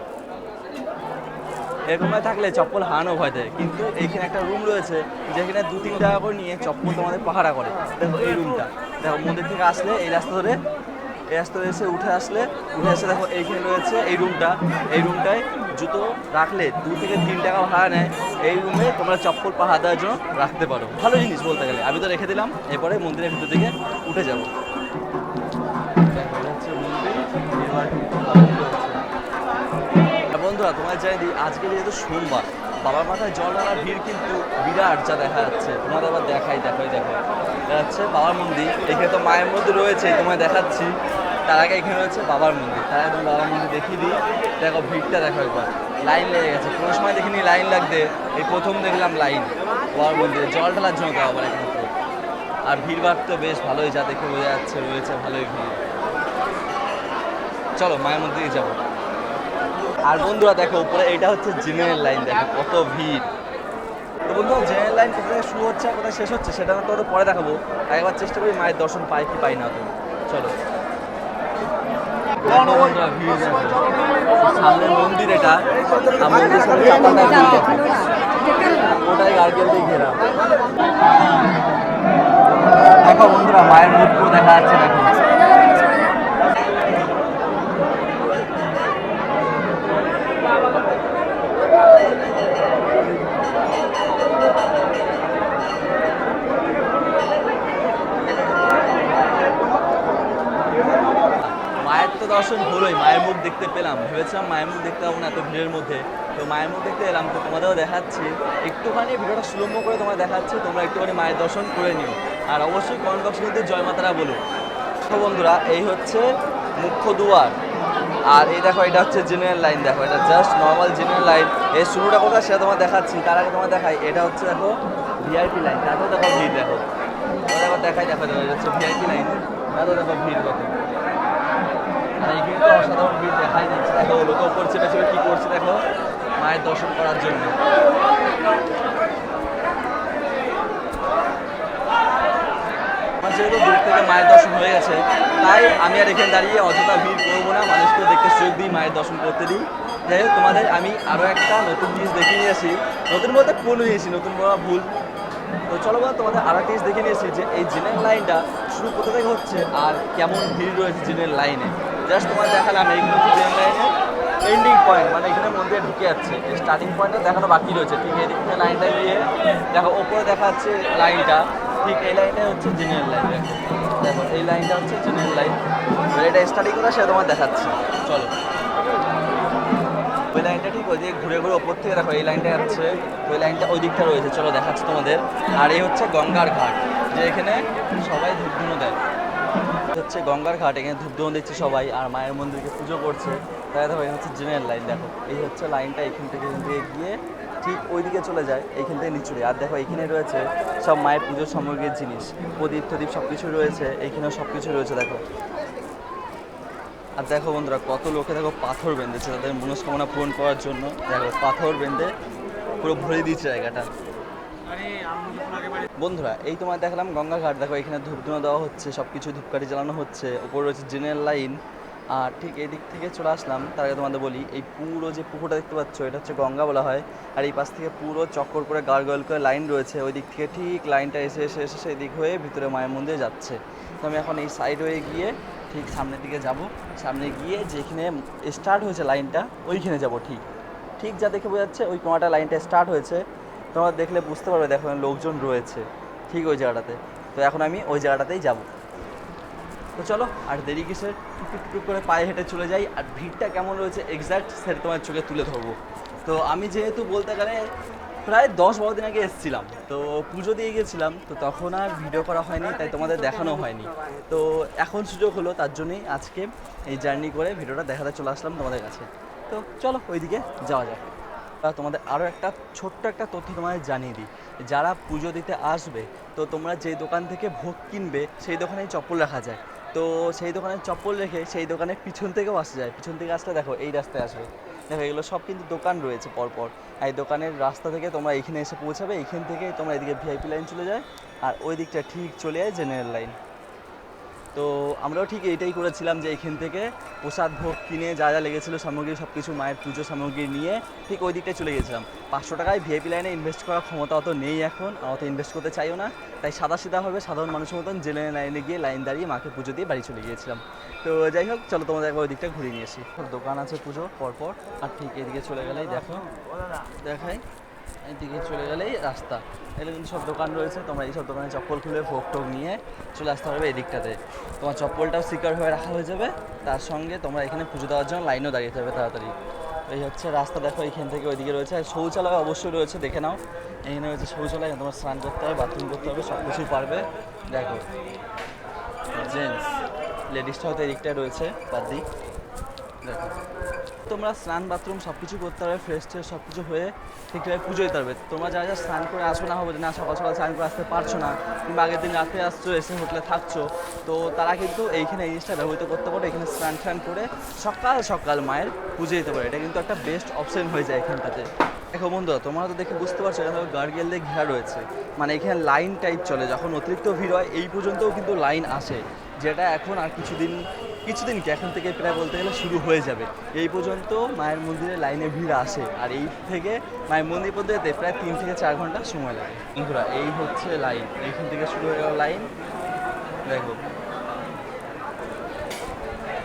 এরকম থাকলে চপ্পল হারানো ভয় থাকে। কিন্তু এইখানে একটা রুম রয়েছে যেখানে 2-3 টাকা করে নিয়ে চপ্পল তোমাদের পাহারা করে। দেখো এই রুমটা, দেখো মন্দির থেকে আসলে এই রাস্তা ধরে এসে উঠে এসে দেখো এইখানে রয়েছে এই রুমটা। এই রুমটায় জুতো রাখলে 2 থেকে 3 টাকা ভাড়া নেয়। এই রুমে তোমরা চপ্পল পাহারা দেওয়ার জন্য রাখতে পারো। ভালো জিনিস বলতে গেলে। আমি তো রেখে দিলাম, এরপরে মন্দিরের ভিতর দিকে উঠে যাবো। বন্ধুরা তোমার জানি দিই, আজকে যেহেতু সোমবার, বাবার মাথায় জল ঢালার ভিড় কিন্তু বিরাট যা দেখা যাচ্ছে। তোমাদের আবার দেখাই দেখা যাচ্ছে বাবার মন্দির। এখানে তো মায়ের মন্দির রয়েছে, তোমায় দেখাচ্ছি। তার আগে এখানে রয়েছে বাবার মন্দির, তার আগে তুমি বাবার মন্দির দেখিয়ে দিই। দেখো ভিড়টা দেখো একবার, লাইন লেগে গেছে। কোনো সময় দেখিনি লাইন লাগতে, এই প্রথম দেখলাম লাইন বাবার মন্দিরে জল ঢালার জন্য। তাও আবার একমাত্র। আর ভিড় ভাড় তো বেশ ভালোই, যা দেখে বোঝা যাচ্ছে রয়েছে ভালোই ভিড়। চলো মায়ের মন্দিরে যাবো। আর বন্ধুরা দেখো উপরে এইটা হচ্ছে জেনারেল লাইন, দেখো কত ভিড়। তো বন্ধুরা জেনারেল লাইন কোথায় শুরু হচ্ছে আর কোথায় শেষ হচ্ছে সেটা তো পরে দেখাবো। একবার চেষ্টা করি মায়ের দর্শন পাই কি পাই না। তো চলো বন্ধুরা ভিড় দেখো, সামনের মন্দির এটা। মন্দির ওটাই গার্গেল দিয়ে ঘেরা। দেখো বন্ধুরা মায়ের মুখ দেখা যাচ্ছে। দেখো দেখতে পেলাম, ভেবেছিলাম মায়ের মুখ দেখতে পাবো না এত ভিড়ের মধ্যে, তো মায়ের মুখ দেখতে এলাম। তো তোমাদেরও দেখাচ্ছি, একটুখানি ভিডিওটা সুলম্ব করে তোমার দেখাচ্ছি, তোমরা একটুখানি মায়ের দর্শন করে নিও। আর অবশ্যই কমেন্ট বক্সে কিন্তু জয় মাতারা বলো। তো বন্ধুরা, এই হচ্ছে মুখ্য দুয়ার, আর এই দেখো এটা হচ্ছে জেনারেল লাইন। দেখো এটা জাস্ট নর্মাল জেনারেল লাইন। এর শুরুটা কোথায় সেটা তোমার দেখাচ্ছি, তার আগে তোমার দেখাই এটা হচ্ছে দেখো ভিআইপি লাইন। তাতেও দেখো ভিড়, দেখো দেখো দেখাই, দেখো এটা হচ্ছে ভিআইপি লাইন, তাতেও দেখো ভিড় কত। আর এইখানে তো অসাধারণ ভিড় দেখাই যাচ্ছে, দেখো লোক ওপর চেপে চেপে কী করছে দেখো মায়ের দর্শন করার জন্য। যেহেতু দূর থেকে মায়ের দর্শন হয়ে গেছে, তাই আমি আর এখানে দাঁড়িয়ে অযথা ভিড় করবো না, মানুষকে দেখতে সুযোগ দিই, মায়ের দর্শন করতে দিই। যাই হোক, তোমাদের আমি আরও একটা নতুন জিনিস দেখিয়ে নিয়েছি, নতুন বলতে পুরনো নিয়েছি, নতুন বলা ভুল। তো চলো বলো, তোমাদের আরও একটা জিনিস দেখে নিয়েছি যে এই জেনারেল লাইনটা শুরু কোথা থেকে হচ্ছে আর কেমন ভিড় রয়েছে জেনারেল লাইনে। জাস্ট তোমার দেখালাম এইগুলো হচ্ছে জেনারেল লাইনের এন্ডিং পয়েন্ট, মানে এখানে মন্দিরে ঢুকে যাচ্ছে, এই স্টার্টিং পয়েন্টটা দেখানো বাকি রয়েছে। ঠিক এই দিক থেকে লাইনটা গিয়ে দেখো ওপরে দেখা যাচ্ছে লাইনটা, ঠিক এই লাইনটা হচ্ছে জেনারেল লাইন। দেখো দেখো এই লাইনটা হচ্ছে জেনারেল লাইন, এটা স্টার্টিং করা সেটা তোমার দেখাচ্ছি। চলো, ওই লাইনটা ঠিক ওই দিকে ঘুরে ঘুরে ওপর থেকে দেখো এই লাইনটা যাচ্ছে, ওই লাইনটা ওই দিকটা রয়েছে, চলো দেখাচ্ছি তোমাদের। আর এই হচ্ছে গঙ্গার ঘাট, যে এখানে সবাই ধূপধুনো দেয়, হচ্ছে গঙ্গার ঘাট, এখানে ধূপধুনো দিচ্ছে সবাই আর মায়ের মন্দিরকে পুজো করছে। তাই দেখো এই হচ্ছে জেনারেল লাইন। দেখো এই হচ্ছে লাইনটা, এখান থেকে গিয়ে ঠিক ওই দিকে চলে যায়, এইখান থেকে নিচুড়ে। আর দেখো এখানে রয়েছে সব মায়ের পুজোর সামগ্রীর জিনিস, প্রদীপ টদীপ সব কিছু রয়েছে, এইখানেও সব কিছু রয়েছে দেখো। আর দেখো বন্ধুরা, কত লোকে দেখো পাথর বেঁধেছে তাদের মনস্কামনা পূরণ করার জন্য। দেখো পাথর বেঁধে পুরো ভরে দিচ্ছে জায়গাটা। বন্ধুরা, এই তোমার দেখলাম গঙ্গা ঘাট, দেখো এখানে ধূপধুনো দেওয়া হচ্ছে, সব কিছু ধূপকাঠি জ্বালানো হচ্ছে, ওপরে রয়েছে জেনারেল লাইন। আর ঠিক এই দিক থেকে চলে আসলাম, তার আগে তোমাদের বলি এই পুরো যে পুকুরটা দেখতে পাচ্ছ এটা হচ্ছে গঙ্গা বলা হয়। আর এই পাশ থেকে পুরো চক্কর করে গার্গল করে লাইন রয়েছে, ওই দিক থেকে ঠিক লাইনটা এসে এসে এসে সেই দিক হয়ে ভিতরে মায়ের মন্দিরে যাচ্ছে। তো আমি এখন এই সাইড হয়ে গিয়ে ঠিক সামনের দিকে যাব, সামনে গিয়ে যেখানে স্টার্ট হয়েছে লাইনটা ওইখানে যাব। ঠিক ঠিক যা দেখে বোঝা যাচ্ছে ওই কোনাটা লাইনটা স্টার্ট হয়েছে, তোমরা দেখলে বুঝতে পারবে, দেখো লোকজন রয়েছে ঠিক ওই জায়গাটাতে। তো এখন আমি ওই জায়গাটাতেই যাব। তো চলো আর দেরি কিসের, টুকটুক টুকটুক করে পায়ে হেঁটে চলে যাই। আর ভিড়টা কেমন রয়েছে এক্স্যাক্ট সেটা তোমার চোখে তুলে ধরবো। তো আমি যেহেতু বলতে গেলে প্রায় 10-12 দিন আগে এসেছিলাম, তো পুজো দিয়ে গিয়েছিলাম, তো তখন আর ভিডিও করা হয়নি, তাই তোমাদের দেখানো হয়নি। তো এখন সুযোগ হলো, তার জন্যই আজকে এই জার্নি করে ভিডিওটা দেখাতে চলে আসলাম তোমাদের কাছে। তো চলো ওইদিকে যাওয়া যাক। তোমাদের আরও একটা ছোট্ট একটা তথ্য তোমাদের জানিয়ে দিই, যারা পুজো দিতে আসবে তো তোমরা যেই দোকান থেকে ভোগ কিনবে সেই দোকানেই চপ্পল রাখা যায়। তো সেই দোকানে চপ্পল রেখে সেই দোকানের পিছন থেকেও আসা যায়, পিছন থেকে আসলে দেখো এই রাস্তায় আসবে, দেখো এগুলো সব কিন্তু দোকান রয়েছে পরপর। এই দোকানের রাস্তা থেকে তোমরা এখানে এসে পৌঁছাবে, এইখান থেকে তোমরা এদিকে ভিআইপি লাইন চলে যায়, আর ওই দিকটা ঠিক চলে যায় জেনারেল লাইন। তো আমরাও ঠিক এইটাই করেছিলাম, যে এইখান থেকে প্রসাদ ভোগ কিনে যা যা লেগেছিলো সামগ্রী সব কিছু মায়ের পুজো সামগ্রী নিয়ে ঠিক ওই দিকটায় চলে গেছিলাম। 500 টাকায় ভিআইপি লাইনে ইনভেস্ট করার ক্ষমতা অত নেই এখন, অত ইনভেস্ট করতে চাইও না, তাই সাদাসিধাভাবে সাধারণ মানুষের মতন জেনারেল লাইনে গিয়ে লাইন দাঁড়িয়ে মাকে পুজো দিয়ে বাড়ি চলে গিয়েছিলাম। তো যাই হোক, চলো তোমাদের একবার ওই দিকটা ঘুরিয়ে নিয়ে আসি। দোকান আছে পুজো পরপর, আর ঠিক এদিকে চলে গেলেই দেখো দেখাই, এদিকে চলে গেলেই রাস্তা, এগুলো কিন্তু সব দোকান রয়েছে। তোমরা এইসব দোকানে চপ্পল খুলে ভোগ টোগ নিয়ে চলে আসতে পারবে এই দিকটাতে। তোমার চপ্পলটাও সিকিউর হয়ে রাখা হয়ে যাবে, তার সঙ্গে তোমরা এখানে পুজো দেওয়ার জন্য লাইনও দাঁড়িয়ে যাবে তাড়াতাড়ি। এই হচ্ছে রাস্তা, দেখো এইখান থেকে ওইদিকে রয়েছে, আর শৌচালয় অবশ্যই রয়েছে, দেখে নাও এখানে রয়েছে শৌচালয়, তোমার স্নান করতে হবে, বাথরুম করতে হবে, সব কিছুই পারবে। দেখো জেন্টস লেডিসটা হয়তো এই দিকটায় রয়েছে বাদ দিক। দেখো তোমরা স্নান বাথরুম সব কিছু করতে পারবে, ফ্রেশ ট্রেশ সব কিছু হয়ে ঠিকঠাক পুজো দিতে পারবে। তোমরা যারা যা স্নান করে আসবে না হবে না, সকাল সকাল স্নান করে আসতে পারছো না, কিংবা আগের দিন রাতে আসছো এসে হোটেলে থাকছো, তো তারা কিন্তু এইখানে এই জিনিসটা ব্যবহৃত করতে পারো। এখানে স্নান টান করে সকাল সকাল মায়ের পুজো দিতে পারে, এটা কিন্তু একটা বেস্ট অপশন হয়ে যায় এখানটাতে। দেখো বন্ধুরা, তোমরা তো দেখে বুঝতে পারছো এখানে গার্ডগেল দিয়ে ঘেরা রয়েছে, মানে এখানে লাইন টাইপ চলে, যখন অতিরিক্ত ভিড় হয় এই পর্যন্তও কিন্তু লাইন আসে, যেটা এখন আর কিছুদিন কি এখন থেকে প্রায় বলতে গেলে শুরু হয়ে যাবে। এই পর্যন্ত মায়ের মন্দিরে লাইনে ভিড় আসে, আর এই থেকে মায়ের মন্দির পর্যন্ত যেতে প্রায় 3 থেকে 4 ঘন্টা সময় লাগে। বন্ধুরা এই হচ্ছে লাইন, এইখান থেকে শুরু হয়ে গেল লাইন। দেখো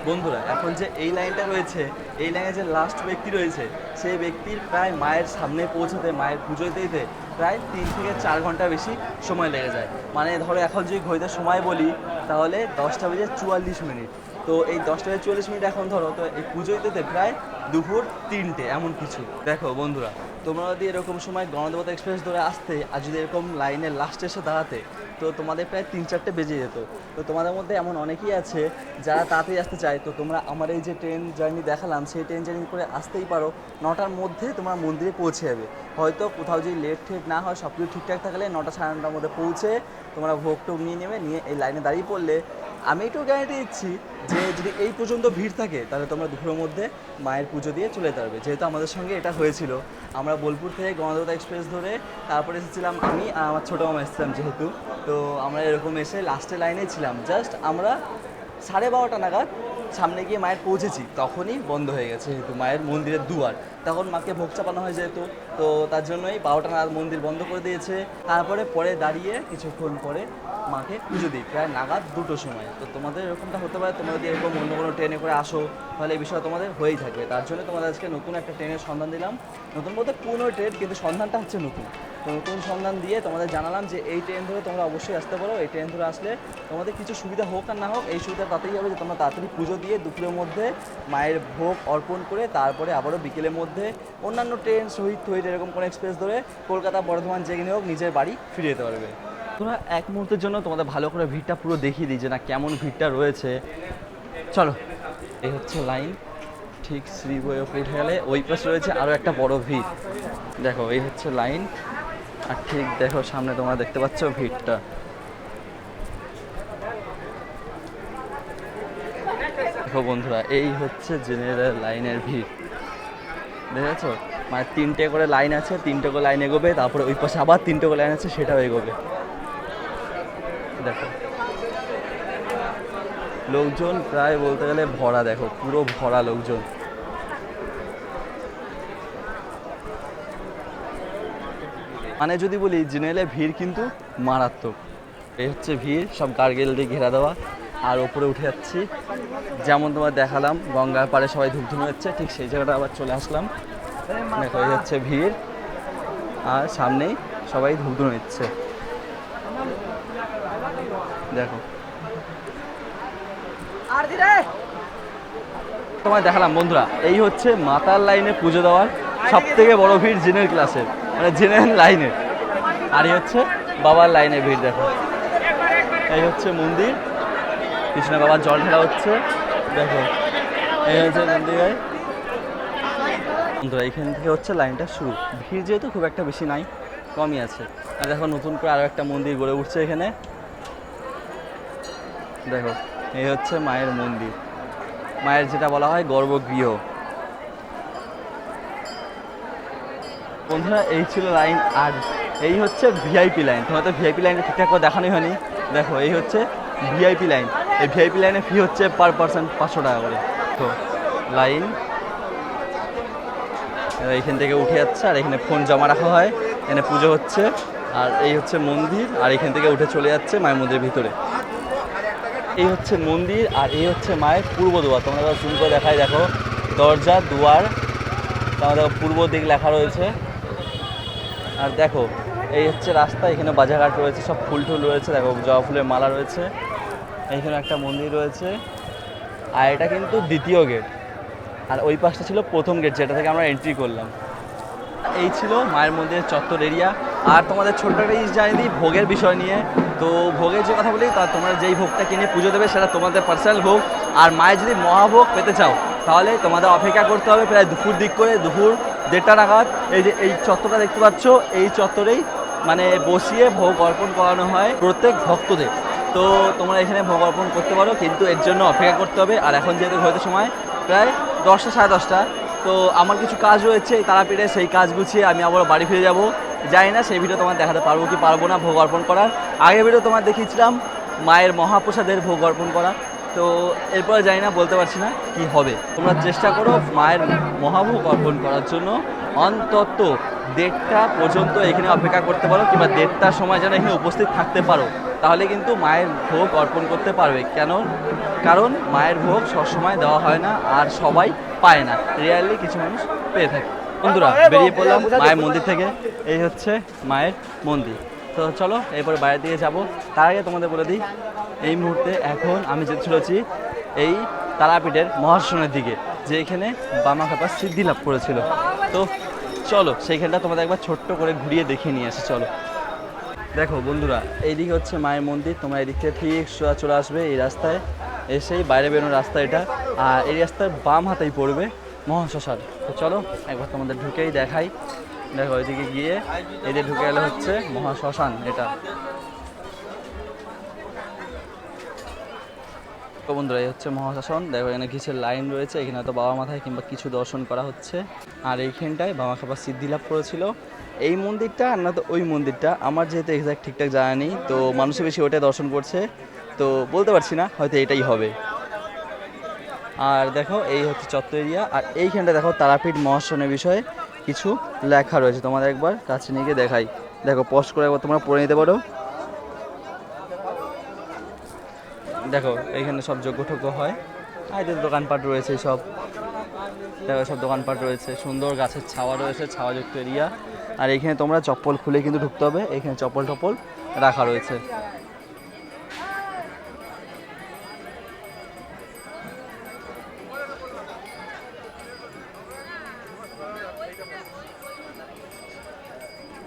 বন্ধুরা, এখন যে এই লাইনটা রয়েছে, এই লাইনে যে লাস্ট ব্যক্তি রয়েছে সেই ব্যক্তির প্রায় মায়ের সামনে পৌঁছাতে, মায়ের পুজো দিতে প্রায় 3 থেকে 4 ঘন্টা বেশি সময় লেগে যায়। মানে ধরো এখন যদি ঘড়িতে সময় বলি তাহলে 10টা বেজে 44 মিনিট, তো এই 10টা 40 মিনিট এখন ধরো, তো এই পুজো দিতে প্রায় দুপুর 3টে এমন কিছু। দেখো বন্ধুরা, তোমরা যদি এরকম সময় গণদেবতা এক্সপ্রেস ধরে আসতে আর যদি এরকম লাইনের লাস্টে এসে দাঁড়াতে, তো তোমাদের প্রায় 3-4টে বেজে যেত। তো তোমাদের মধ্যে এমন অনেকেই আছে যারা তাড়াতাড়ি আসতে চায়, তো তোমরা আমার এই যে ট্রেন জার্নি দেখালাম সেই ট্রেন জার্নি করে আসতেই পারো। 9টার মধ্যে তোমরা মন্দিরে পৌঁছে যাবে। হয়তো কোথাও যদি লেট ঠেট না হয়, সব কিছু ঠিকঠাক থাকলে 9টা 9:30টার মধ্যে পৌঁছে তোমরা ভোগ টোগ নিয়ে নেবে, নিয়ে এই লাইনে দাঁড়িয়ে পড়লে আমি একটু গ্যারান্টি দিচ্ছি যে যদি এই পর্যন্ত ভিড় থাকে তাহলে তোমরা দুপুরের মধ্যে মায়ের পুজো দিয়ে চলে যেতে পারবে। যেহেতু আমাদের সঙ্গে এটা হয়েছিল, আমরা বোলপুর থেকে গণদেবতা এক্সপ্রেস ধরে তারপরে এসেছিলাম আমি আর আমার ছোটো মামা এসেছিলাম যেহেতু, তো আমরা এরকম এসে লাস্টের লাইনে ছিলাম। জাস্ট আমরা 12:30 নাগাদ সামনে গিয়ে মায়ের পৌঁছেছি, তখনই বন্ধ হয়ে গেছে যেহেতু মায়ের মন্দিরের দুয়ার। তখন মাকে ভোগ চাপানো হয় যেহেতু, তো তার জন্যই 12টা নাগাদ মন্দির বন্ধ করে দিয়েছে। তারপরে পরে দাঁড়িয়ে কিছুক্ষণ পরে মাকে পুজো দিই প্রায় নাগাদ 2টোর সময়। তো তোমাদের এরকমটা হতে পারে, তোমরা যদি এরকম অন্য কোনো ট্রেনে করে আসো তাহলে এই বিষয়ে তোমাদের হয়েই থাকবে। তার জন্য তোমাদের আজকে নতুন একটা ট্রেনের সন্ধান দিলাম। নতুন বলতে পুরনো ট্রেন, কিন্তু সন্ধানটা হচ্ছে নতুন। তো নতুন সন্ধান দিয়ে তোমাদের জানালাম যে এই ট্রেন ধরে তোমরা অবশ্যই আসতে পারো। এই ট্রেন ধরে আসলে তোমাদের কিছু সুবিধা হোক আর না হোক, এই সুবিধা তাতেই হবে যে তোমরা তাড়াতাড়ি পুজো দিয়ে দুপুরের মধ্যে মায়ের ভোগ অর্পণ করে তারপরে আবারও বিকেলের মধ্যে অন্যান্য ট্রেন শহীদ থহিদ এরকম কোনো এক্সপ্রেস ধরে কলকাতা বর্ধমান যেখানে হোক নিজের বাড়ি ফিরে যেতে পারবে। তোমরা এক মুহূর্তের জন্য তোমাদের ভালো করে ভিড়টা পুরো দেখিয়ে দিই যে না কেমন ভিড়টা রয়েছে। চলো, এই হচ্ছে লাইন। ঠিক শ্রী বয়ে উঠে গেলে ওই পাশে রয়েছে আরও একটা বড় ভিড়। দেখো এই হচ্ছে লাইন, আর ঠিক দেখো সামনে তোমরা দেখতে পাচ্ছ ভিড়টা। দেখো বন্ধুরা, এই হচ্ছে জেনারেল লাইনের ভিড়, দেখেছো? মানে 3টে করে লাইন আছে, 3টে করে লাইন এগোবে, তারপরে ওই পাশে আবার 3টে করে লাইন আছে, সেটাও এগোবে। দেখো লোকজন প্রায় বলতে গেলে ভরা, দেখো পুরো ভরা লোকজন। মানে যদি বলি জেনারেলে ভিড় কিন্তু মারাত্মক। এই হচ্ছে ভিড়, সব গার্গেল দিয়ে ঘেরা দেওয়া। আর ওপরে উঠে যাচ্ছি, যেমন তোমার দেখালাম গঙ্গার পাড়ে সবাই ধূপধুনো হচ্ছে, ঠিক সেই জায়গাটা আবার চলে আসলাম। দেখো এই হচ্ছে ভিড়, আর সামনেই সবাই ধূপধুনো হচ্ছে। দেখো তোমায় দেখালাম বন্ধুরা, এই হচ্ছে মাতার লাইনে পুজো দেওয়ার সব থেকে বড় ভিড় জেনারেল ক্লাসের, মানে জেনারেল লাইনের। আর এই হচ্ছে বাবার লাইনে ভিড়। দেখো এই হচ্ছে মন্দির, কৃষ্ণ বাবার জল ঢালা হচ্ছে। দেখো এই হচ্ছে মন্দিরে বন্ধুরা, এইখান থেকে হচ্ছে লাইনটা শুরু। ভিড় যেহেতু খুব একটা বেশি নাই, কমই আছে। আর দেখো নতুন করে আরও একটা মন্দির গড়ে উঠছে এখানে। দেখো এই হচ্ছে মায়ের মন্দির, মায়ের যেটা বলা হয় গর্ভগৃহ। বন্ধুরা এই ছিল লাইন, আর এই হচ্ছে ভিআইপি লাইন। তোমার তো ভিআইপি লাইনটা ঠিকঠাক করে দেখানোই হয়নি। দেখো এই হচ্ছে ভিআইপি লাইন। এই ভিআইপি লাইনের ফি হচ্ছে পার পার্সন 500 টাকা করে। তো লাইন এইখান থেকে উঠে যাচ্ছে, আর এখানে ফোন জমা রাখা হয়, এখানে পুজো হচ্ছে। আর এই হচ্ছে মন্দির, আর এখান থেকে উঠে চলে যাচ্ছে মায়ের মন্দিরের ভিতরে। এই হচ্ছে মন্দির, আর এই হচ্ছে মায়ের পূর্ব দুয়ার। তোমরা জুম করে দেখাই, দেখো দরজা দুয়ার, তারপর দেখো পূর্ব দিক লেখা রয়েছে। আর দেখো এই হচ্ছে রাস্তা, এখানে বাজারঘাট রয়েছে, সব ফুল টুল রয়েছে। দেখো জবা ফুলের মালা রয়েছে, এইখানে একটা মন্দির রয়েছে। আর এটা কিন্তু দ্বিতীয় গেট, আর ওই পাশটা ছিল প্রথম গেট, যেটা থেকে আমরা এন্ট্রি করলাম। এই ছিল মায়ের মন্দিরের চত্বর এরিয়া। আর তোমাদের ছোট্ট একটা জিনিস জানিয়ে দিই ভোগের বিষয় নিয়ে। তো ভোগের যে কথা বলি, তা তোমরা যেই ভোগটা কিনে পুজো দেবে সেটা তোমাদের পার্সোনাল ভোগ। আর মায়ের যদি মহাভোগ পেতে চাও তাহলে তোমাদের অপেক্ষা করতে হবে প্রায় দুপুর দিক করে, দুপুর 1:30 নাগাদ। এই যে এই চত্বরটা দেখতে পাচ্ছ, এই চত্বরেই মানে বসিয়ে ভোগ অর্পণ করানো হয় প্রত্যেক ভক্তদের। তো তোমরা এখানে ভোগ অর্পণ করতে পারো, কিন্তু এর জন্য অপেক্ষা করতে হবে। আর এখন যেহেতু হয়তো সময় প্রায় 10টা 10:30, তো আমার কিছু কাজ রয়েছে তারাপীঠে, সেই কাজ গুছিয়ে আমি আবার বাড়ি ফিরে যাব। জানি না সেই ভিডিও তোমার দেখাতে পারবো কি পারবো না ভোগ অর্পণ করার। আগের ভিডিও তোমার দেখিয়েছিলাম মায়ের মহাপ্রসাদের ভোগ অর্পণ করা, তো এরপরে জানি না, বলতে পারছি না কি হবে। তোমরা চেষ্টা করো মায়ের মহাভোগ অর্পণ করার জন্য অন্তত 1:30 পর্যন্ত এখানে অপেক্ষা করতে পারো, কিংবা 1:30টার সময় যেন এখানে উপস্থিত থাকতে পারো। তাহলে কিন্তু মায়ের ভোগ অর্পণ করতে পারবে। কারণ মায়ের ভোগ সবসময় দেওয়া হয় না, আর সবাই পায় না, রিয়ারলি কিছু মানুষ পেয়ে থাকে। বন্ধুরা বেরিয়ে পড়লাম মায়ের মন্দির থেকে। এই হচ্ছে মায়ের মন্দির। তো চলো এরপর বাইরের দিকে যাব। তার আগে তোমাদের বলে দিই, এই মুহূর্তে এখন আমি যেতে চলেছি এই তারাপীঠের মহাশ্মশানের দিকে, যে এখানে বামাখ্যাপা সিদ্ধি লাভ করেছিল। তো চলো সেইখানটা তোমাদের একবার ছোট্ট করে ঘুরিয়ে দেখিয়ে নিয়ে আসি। চলো দেখো বন্ধুরা, এইদিকে হচ্ছে মায়ের মন্দির, তোমরা এদিক থেকে ঠিক সোজা চলে আসবে এই রাস্তায়, এসেই বাইরে বেরোনোর রাস্তা এটা, আর এই রাস্তার বাম হাতেই পড়বে মহাশ্মশান। তো চলো একবার তোমাদের ঢুকেই দেখাই। দেখো ওইদিকে গিয়ে এদিকে ঢুকে গেলে হচ্ছে মহাশ্মশান এটা। তো বন্ধুরা এই হচ্ছে মহাশ্মশান। দেখো এখানে কিসের লাইন রয়েছে, এখানে হয়তো বাবা মাথায় কিংবা কিছু দর্শন করা হচ্ছে। আর এইখানটায় বামাখ্যাপা সিদ্ধি লাভ করেছিল। এই মন্দিরটা আর না তো ওই মন্দিরটা, আমার যেহেতু এক্সাক্ট ঠিকঠাক জানা নেই, তো মানুষের বেশি ওটাই দর্শন করছে, তো বলতে পারছি না, হয়তো এটাই হবে। আর দেখো এই হচ্ছে চত্বর এরিয়া, আর এইখানটা দেখো তারাপীঠ মহাশ্মশানের বিষয়ে কিছু লেখা রয়েছে, তোমাদের একবার কাছে নিয়ে গিয়ে দেখাই। দেখো পজ করে একবার তোমরা পড়ে নিতে পারো। দেখো এইখানে সব যজ্ঞ হয়, আর এদের দোকানপাট রয়েছে সব। দেখো সব দোকানপাট রয়েছে, সুন্দর গাছের ছাওয়া রয়েছে, ছাওয়াযুক্ত এরিয়া। আর এইখানে তোমরা চপ্পল খুলে কিন্তু ঢুকতে হবে, এইখানে চপ্পল টপ্পল রাখা রয়েছে।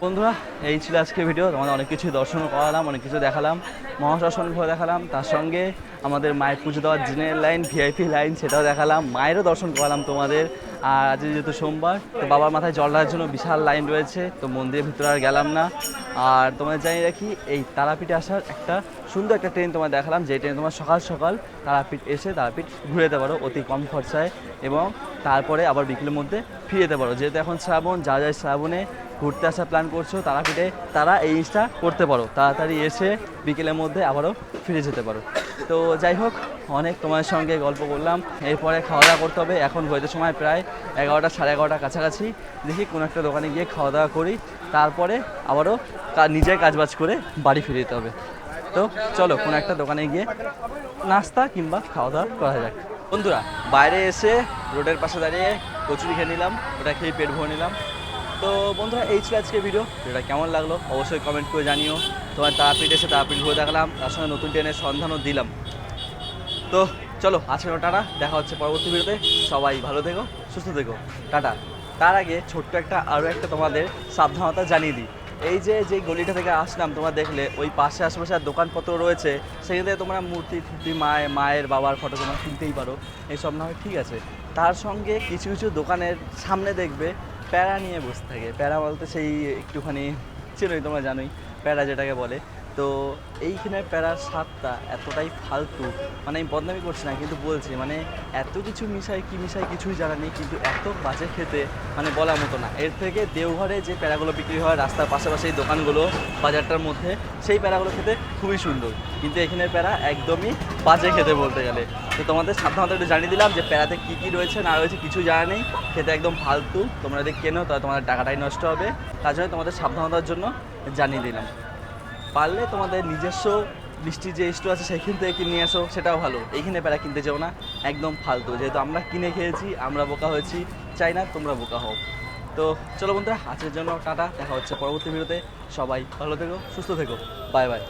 বন্ধুরা এই ছিল আজকের ভিডিও, তোমাদের অনেক কিছু দর্শন করালাম, অনেক কিছু দেখালাম, মহাশ্মশান ঘুরে দেখালাম, তার সঙ্গে আমাদের মায়ের পুজো দেওয়ার জেনারেল লাইন, ভিআইপি লাইন, সেটাও দেখালাম, মায়েরও দর্শন করালাম তোমাদের। আর আজ যেহেতু সোমবার, তো বাবার মাথায় জল ঢালার জন্য বিশাল লাইন রয়েছে, তো মন্দিরের ভিতরে আর গেলাম না। আর তোমাদের জানিয়ে রাখি, এই তারাপীঠে আসার একটা সুন্দর একটা ট্রেন তোমার দেখালাম, যে ট্রেন তোমার সকাল সকাল তারাপীঠ এসে তারাপীঠ ঘুরে যেতে পারো অতি কম খরচায়, এবং তারপরে আবার বিকেলের মধ্যে ফিরে যেতে পারো। যেহেতু এখন শ্রাবণ, যা যা শ্রাবণে ঘুরতে আসার প্ল্যান করছো তারাপীঠে, তারা এই জিনিসটা করতে পারো, তাড়াতাড়ি এসে বিকেলের মধ্যে আবারও ফিরে যেতে পারো। তো যাই হোক, অনেক তোমার সঙ্গে গল্প করলাম, এরপরে খাওয়া দাওয়া করতে হবে। এখন হয়তো সময় প্রায় 11টা সাড়ে 11টার কাছাকাছি, দেখি কোনো একটা দোকানে গিয়ে খাওয়া দাওয়া করি, তারপরে আবারও নিজের কাজবাজ করে বাড়ি ফিরে যেতে হবে। তো চলো কোনো একটা দোকানে গিয়ে নাস্তা কিংবা খাওয়া দাওয়া করা যাক। বন্ধুরা বাইরে এসে রোডের পাশে দাঁড়িয়ে কচুরি খেয়ে নিলাম, ওটা খেয়ে পেট ভরে নিলাম। তো বন্ধুরা এই ছিল আজকের ভিডিওটা কেমন লাগলো অবশ্যই কমেন্ট করে জানিও। তোমার তারাপীঠ এসে তারাপীঠ ঘুরে দেখলাম, তার সঙ্গে নতুন ট্রেনের সন্ধানও দিলাম। তো চলো আজকে টাটা, দেখা হচ্ছে পরবর্তী ভিডিওতে। সবাই ভালো থেকো, সুস্থ থেকো, টাটা। তার আগে ছোট্ট একটা আরও একটা তোমাদের সাবধানতা জানিয়ে দিই। এই যে যে গলিটা থেকে আসলাম, তোমরা দেখলে ওই পাশে আশেপাশে আর দোকানপত্র রয়েছে, সেখান থেকে তোমরা মূর্তি ফুর্তি মায়ের বাবার ফটো তোমরা কিনতেই পারো, এইসব না হয় ঠিক আছে। তার সঙ্গে কিছু কিছু দোকানের সামনে দেখবে প্যারা নিয়ে বসে থাকে। প্যারা বলতে সেই একটুখানি চেনোই, তোমরা জানোই প্যারা যেটাকে বলে। তো এইখানে প্যারার স্বাদটা এতটাই ফালতু, মানে আমি বদনামি করছি না, কিন্তু বলছি মানে এত কিছু মিশাই কি মিশাই কিছুই জানা নেই, কিন্তু এত বাজে খেতে মানে বলার মতো না। এর থেকে দেওঘরে যে প্যারাগুলো বিক্রি হয় রাস্তার পাশাপাশি এই দোকানগুলো বাজারটার মধ্যে, সেই প্যারাগুলো খেতে খুবই সুন্দর, কিন্তু এখানের প্যারা একদমই বাজে খেতে বলতে গেলে। তো তোমাদের সাবধানতা একটু জানিয়ে দিলাম যে প্যারাতে কী কী রয়েছে না রয়েছে কিছু জানা নেই, খেতে একদম ফালতু। তোমরা যদি কেনো তাহলে তোমাদের টাকাটাই নষ্ট হবে, তার জন্য তোমাদের সাবধানতার জন্য জানিয়ে দিলাম। পারলে তোমাদের নিজস্ব মিষ্টি যে স্টোর আছে সেখান থেকে কিনে নিয়ে আসো, সেটাও ভালো। এইখানে প্যারা কিনতে যাও না, একদম ফালতু। যেহেতু আমরা কিনে খেয়েছি, আমরা বোকা হয়েছি, চাই না তোমরা বোকা হও। তো চলো বন্ধুরা আজকের জন্য টাটা, দেখা হচ্ছে পরবর্তী ভিডিওতে। সবাই ভালো থেকো, সুস্থ থেকো, বাই বাই।